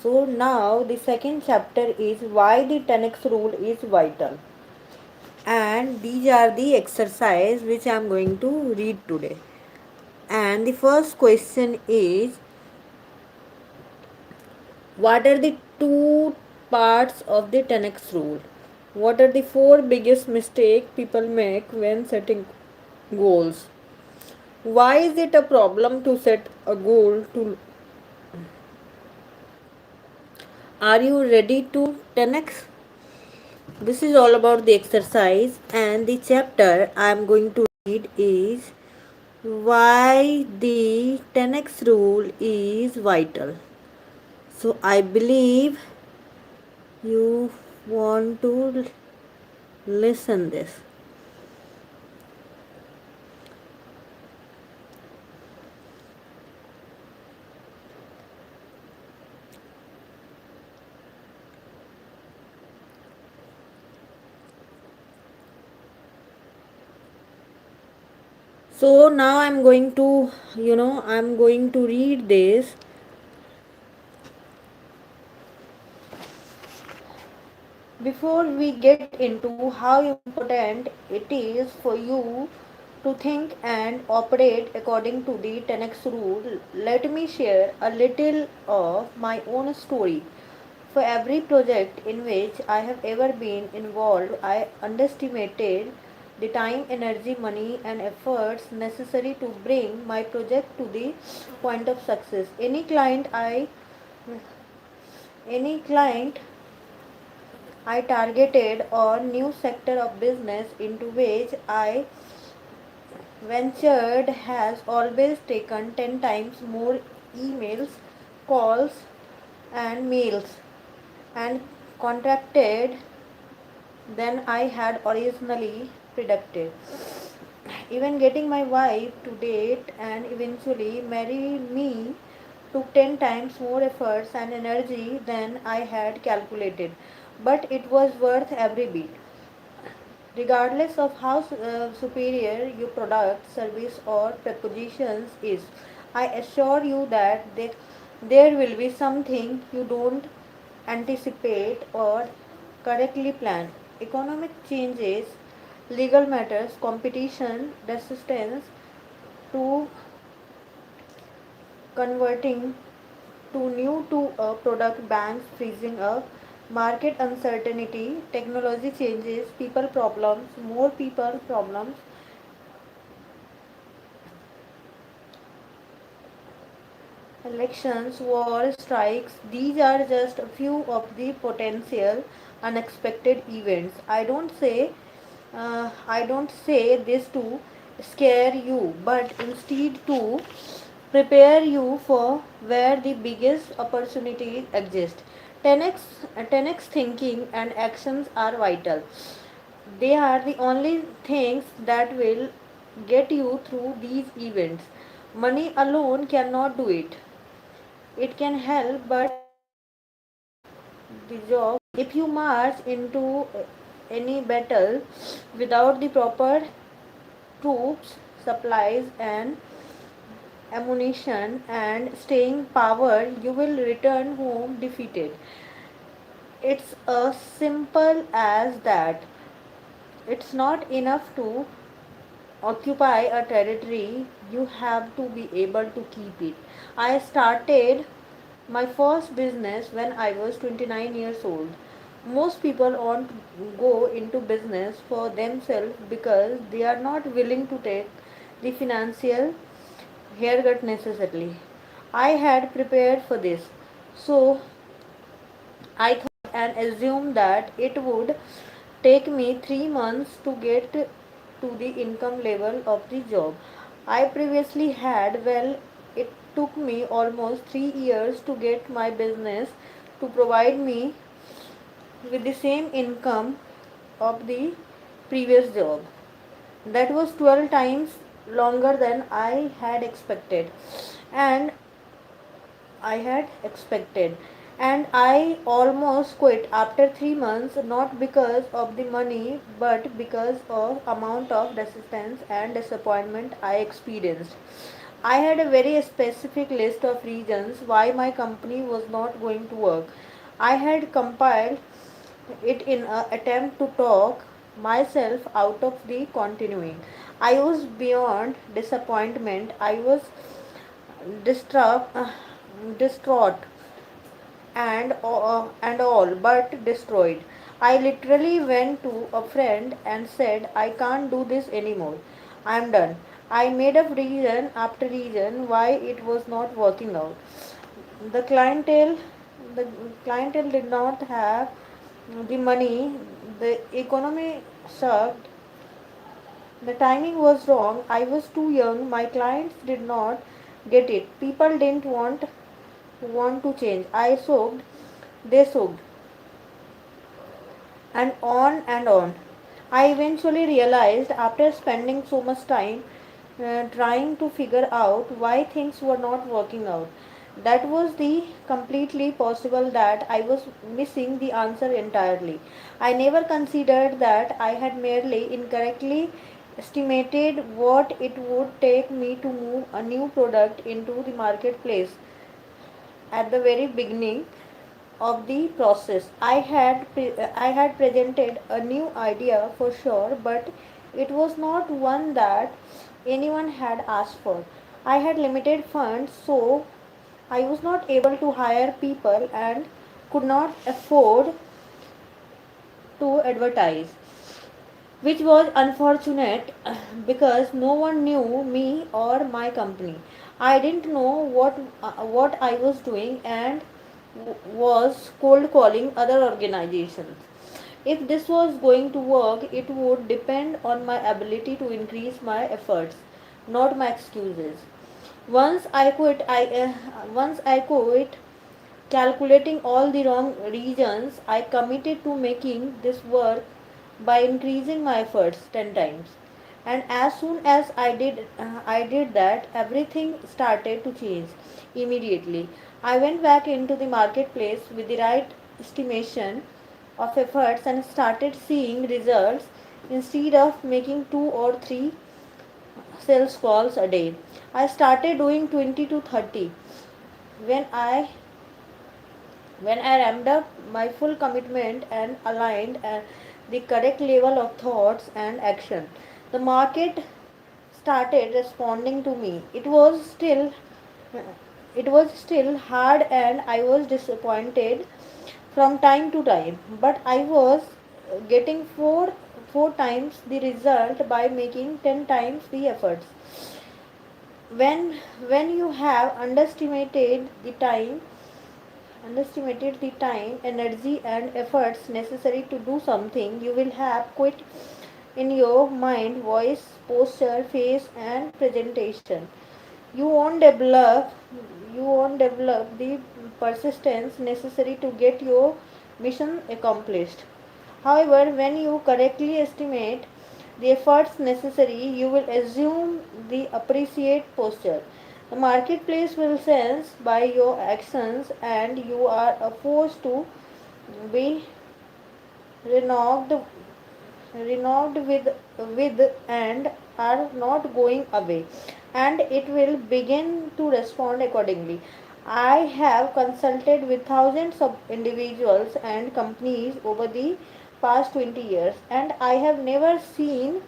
So now the second chapter is why the 10x rule is vital. And these are the exercise which I am going to read today. And the first question is, what are the two parts of the 10x rule? What are the four biggest mistakes people make when setting goals? Why is it a problem to set a goal to? Are you ready to 10x? This is all about the exercise, and the chapter I am going to read is why the 10x rule is vital. So I believe you want to listen this. So now I'm going to, I'm going to read this. Before we get into how important it is for you to think and operate according to the 10x rule, let me share a little of my own story. For every project in which I have ever been involved, I underestimated the time, energy, money, and efforts necessary to bring my project to the point of success. Any client I targeted or new sector of business into which I ventured has always taken 10 times more emails, calls, and mails and contracted than I had originally predicted. Even getting my wife to date and eventually marry me took 10 times more efforts and energy than I had calculated, but it was worth every bit. Regardless of how superior your product, service, or propositions is, I assure you that there will be something you don't anticipate or correctly plan. Economic changes, legal matters, competition, resistance to converting to new to a product, banks freezing up, market uncertainty, technology changes, people problems, more people problems, elections, war, strikes. These are just a few of the potential unexpected events. I don't say this to scare you, but instead to prepare you for where the biggest opportunities exist. 10x thinking and actions are vital. They are the only things that will get you through these events. Money alone cannot do it. It can help, but the job, if you march into any battle without the proper troops, supplies, and ammunition and staying power, you will return home defeated. It's as simple as that. It's not enough to occupy a territory, you have to be able to keep it. I started my first business when I was 29 years old. Most people want to go into business for themselves because they are not willing to take the financial haircut necessarily. I had prepared for this. So I thought and assumed that it would take me 3 months to get to the income level of the job I previously had. Well, it took me almost 3 years to get my business to provide me with the same income of the previous job. That was 12 times longer than and I had expected. And I almost quit after 3 months, not because of the money, but because of amount of resistance and disappointment I experienced. I had a very specific list of reasons why my company was not going to work. I had compiled it in an attempt to talk myself out of the continuing. I was beyond disappointment. I was distraught and all but destroyed. I literally went to a friend and said, I can't do this anymore. I'm done. I made up reason after reason why it was not working out. The clientele, the clientele did not have the money. The economy sucked. The timing was wrong. I was too young. My clients did not get it. People didn't want to change. I soaked. They soaked and on and on. I eventually realized after spending so much time trying to figure out why things were not working out, that was the completely possible that I was missing the answer entirely. I never considered that I had merely incorrectly estimated what it would take me to move a new product into the marketplace at the very beginning of the process. I had presented a new idea for sure, but it was not one that anyone had asked for. I had limited funds, so I was not able to hire people and could not afford to advertise, which was unfortunate because no one knew me or my company. I didn't know what I was doing and was cold calling other organizations. If this was going to work, it would depend on my ability to increase my efforts, not my excuses. Once I quit calculating all the wrong reasons, I committed to making this work by increasing my efforts 10 times. And as soon as I did that, everything started to change immediately. I went back into the marketplace with the right estimation of efforts and started seeing results instead of making 2 or 3 sales calls a day. I started doing 20 to 30 when I when I ramped up my full commitment and aligned the correct level of thoughts and action. The market started responding to me. It was still hard and I was disappointed from time to time, but I was getting four times the result by making 10 times the efforts. When you have underestimated the time, energy, and efforts necessary to do something, you will have quit in your mind, voice, posture, face, and presentation. You won't develop you won't develop the persistence necessary to get your mission accomplished. However, when you correctly estimate the efforts necessary, you will assume the appreciate posture. The marketplace will sense by your actions, and you are forced to be renewed, renewed with and are not going away, and it will begin to respond accordingly. I have consulted with thousands of individuals and companies over the past 20 years, and I have never seen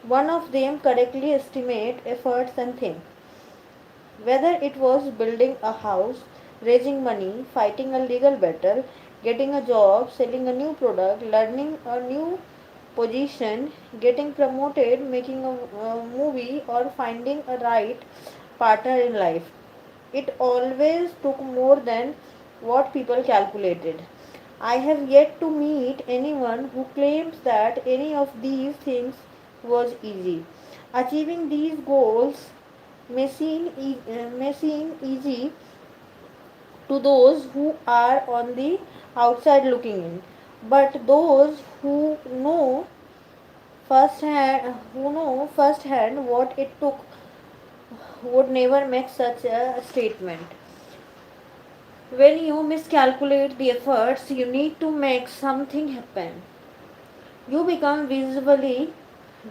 one of them correctly estimate efforts and think. Whether it was building a house, raising money, fighting a legal battle, getting a job, selling a new product, learning a new position, getting promoted, making a movie, or finding a right partner in life. It always took more than what people calculated. I have yet to meet anyone who claims that any of these things was easy. Achieving these goals may seem easy to those who are on the outside looking in, but those who know firsthand what it took would never make such a statement. When you miscalculate the efforts you need to make something happen, you become visibly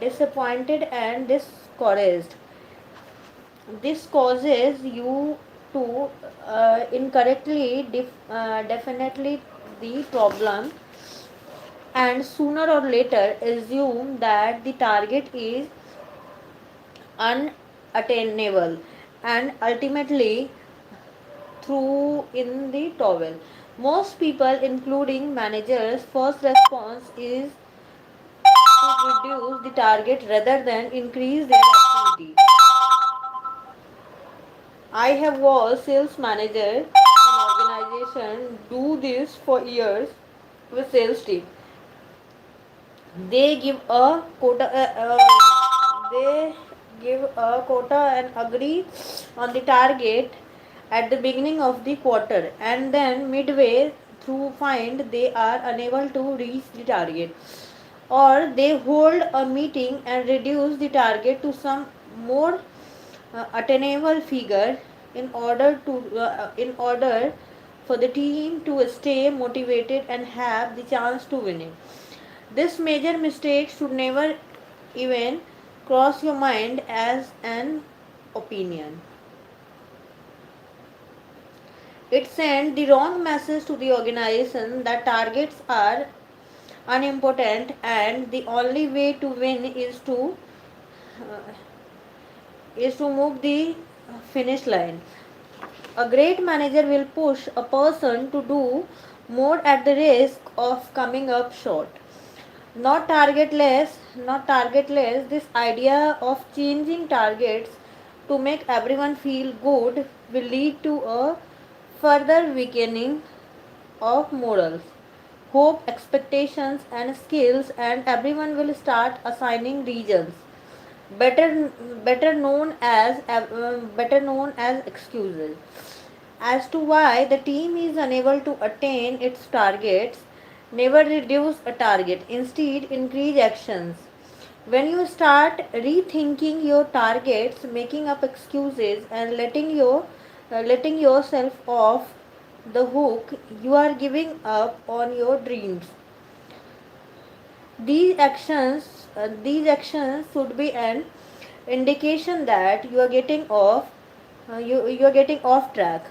disappointed and discouraged. This causes you to incorrectly definitely the problem, and sooner or later assume that the target is unattainable, and ultimately throw in the towel. Most people, including managers, first response is to reduce the target rather than increase their activity. I have was sales manager in organization do this for years with sales team. They give a quota. They give a quota and agree on the target at the beginning of the quarter, and then midway through find they are unable to reach the target, or they hold a meeting and reduce the target to some more attainable figure in order for the team to stay motivated and have the chance to win it. This major mistake should never even cross your mind as an opinion. It sends the wrong message to the organization that targets are unimportant and the only way to win uh, is to move the finish line. A great manager will push a person to do more at the risk of coming up short. Not targetless. This idea of changing targets to make everyone feel good will lead to a further weakening of morals, hope, expectations, and skills, and everyone will start assigning regions better better known as excuses as to why the team is unable to attain its targets. Never reduce a target, instead increase actions. When you start rethinking your targets, making up excuses, and letting yourself off the hook, you are giving up on your dreams. These actions should be an indication that you are getting off track,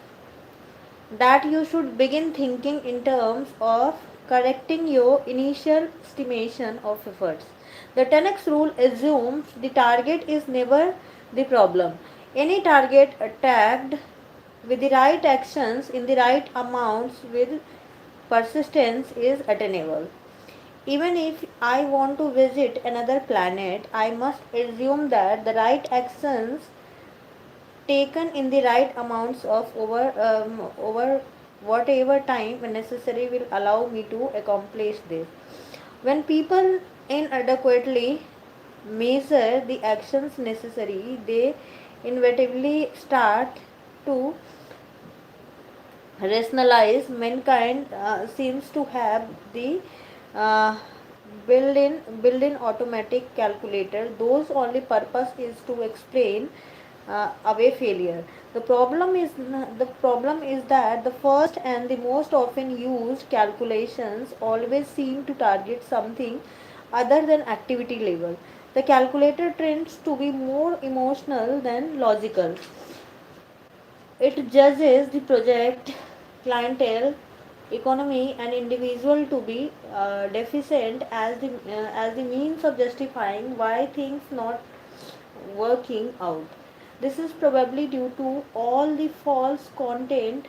that you should begin thinking in terms of correcting your initial estimation of efforts. The 10x rule assumes the target is never the problem. Any target attacked with the right actions in the right amounts with persistence is attainable. Even if I want to visit another planet, I must assume that the right actions taken in the right amounts of over whatever time necessary will allow me to accomplish this. When people inadequately measure the actions necessary, they inevitably start to rationalize. Mankind seems to have the uh, built-in automatic calculator those only purpose is to explain away failure. The problem is that the first and the most often used calculations always seem to target something other than activity level. The calculator tends to be more emotional than logical. It judges the project, clientele, economy, and individual to be deficient as the means of justifying why things not working out. This is probably due to all the false content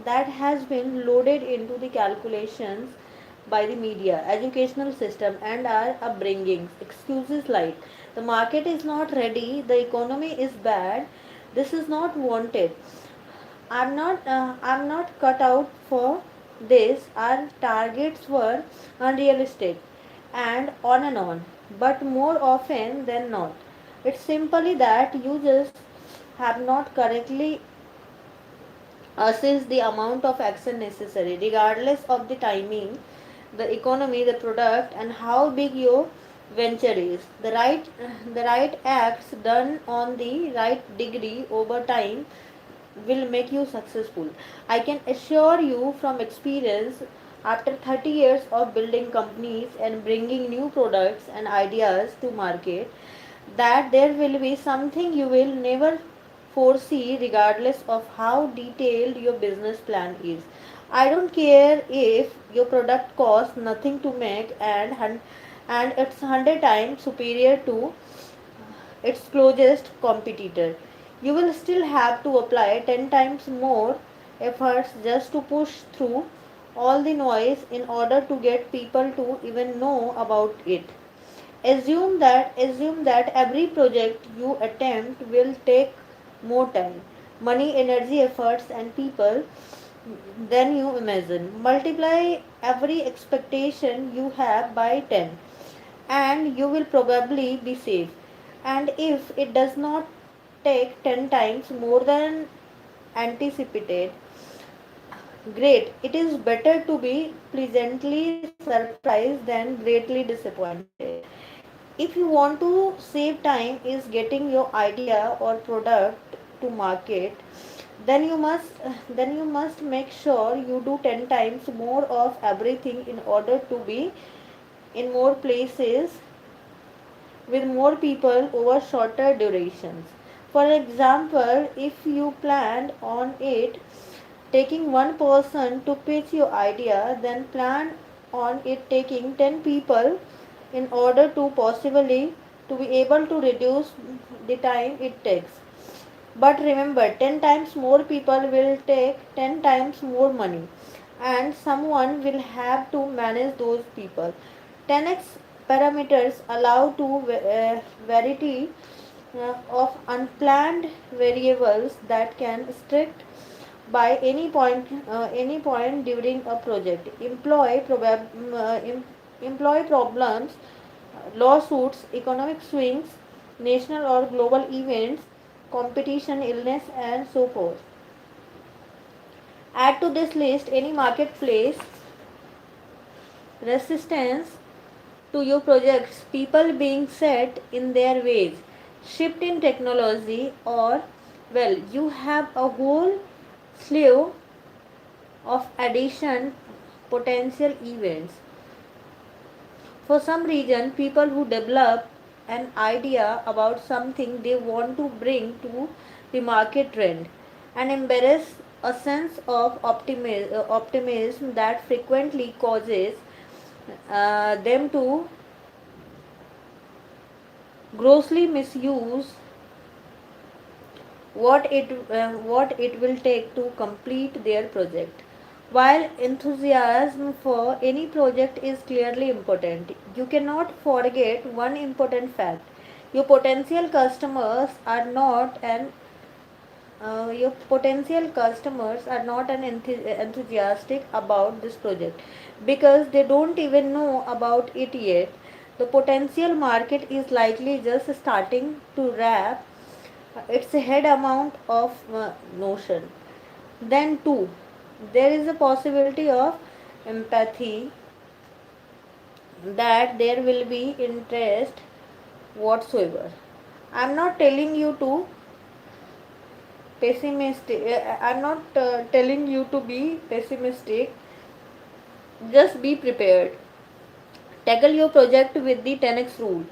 that has been loaded into the calculations by the media, educational system, and our upbringings. Excuses like the market is not ready, the economy is bad, this is not wanted, I'm not cut out for this. Our targets were unrealistic, and on and on. But more often than not, it's simply that you just have not correctly assess the amount of action necessary, regardless of the timing, the economy, the product, and how big your venture is. The right acts done on the right degree over time will make you successful. I can assure you from experience, after 30 years of building companies and bringing new products and ideas to market, that there will be something you will never foresee regardless of how detailed your business plan is. I don't care if your product costs nothing to make and it's 100 times superior to its closest competitor. You will still have to apply 10 times more efforts just to push through all the noise in order to get people to even know about it. Assume that every project you attempt will take more time, money, energy, efforts and people than you imagine. Multiply every expectation you have by 10 and you will probably be safe. And if it does not take 10 times more than anticipated, great. It is better to be pleasantly surprised than greatly disappointed. If you want to save time is getting your idea or product to market, then you must make sure you do 10 times more of everything in order to be in more places with more people over shorter durations. For example, if you planned on it taking one person to pitch your idea, then plan on it taking 10 people in order to possibly to be able to reduce the time it takes. But remember, 10 times more people will take 10 times more money, and someone will have to manage those people. 10x parameters allow to variety of unplanned variables that can strict by any point during a project. Employee problems, lawsuits, economic swings, national or global events, competition, illness, and so forth. Add to this list any marketplace resistance to your projects, people being set in their ways, shift in technology, or well, you have a whole slew of addition potential events. For some reason, people who develop an idea about something they want to bring to the market trend and embrace a sense of optimism that frequently causes them to grossly misuse what it will take to complete their project. While enthusiasm for any project is clearly important, you cannot forget one important fact. Your potential customers are not an your potential customers are not an enthusiastic about this project because they don't even know about it yet. The potential market is likely just starting to wrap its head amount of notion. Then, two, there is a possibility of empathy that there will be interest whatsoever. I'm not telling you to pessimistic. I'm not telling you to be pessimistic. Just be prepared. Tackle your project with the 10x rule.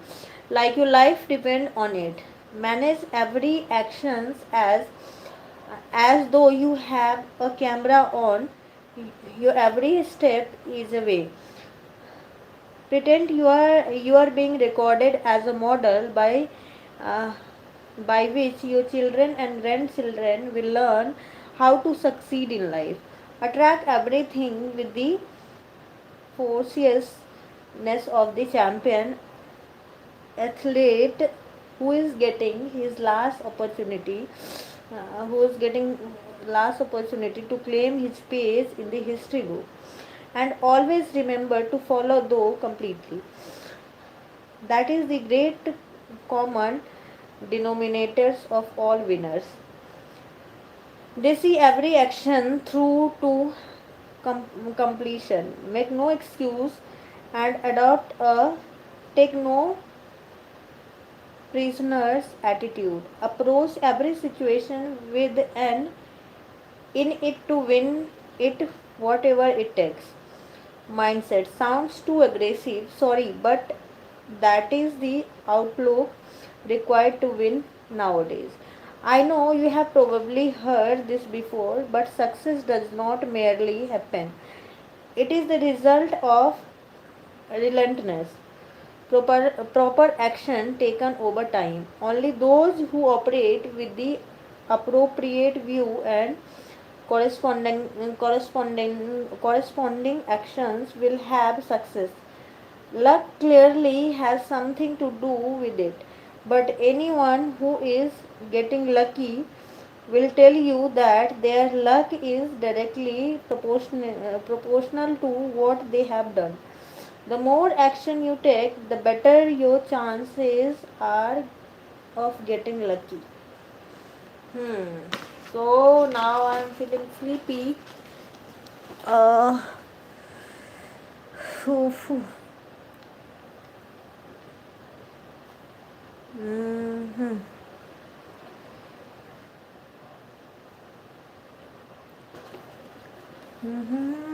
Like your life depend on it. Manage every actions as though you have a camera on. Your every step is a way. Pretend you are being recorded as a model uh, by which your children and grandchildren will learn how to succeed in life. Attract everything with the ferociousness of the champion athlete who is getting his last opportunity to claim his space in the history book. And always remember to follow though completely. That is the great common denominators of all winners. They see every action through to completion, make no excuse, and adopt a take no prisoners attitude. Approach every situation with an in it to win it whatever it takes mindset. Sounds too aggressive, sorry, but that is the outlook required to win nowadays. I know you have probably heard this before, but success does not merely happen. It is the result of relentlessness, proper action taken over time. Only those who operate with the appropriate view and corresponding actions will have success. Luck clearly has something to do with it, but anyone who is getting lucky will tell you that their luck is directly proportional to what they have done. The more action you take, the better your chances are of getting lucky. Hmm. So now I'm feeling sleepy. Uh, phew, phew. Mhm. Mhm.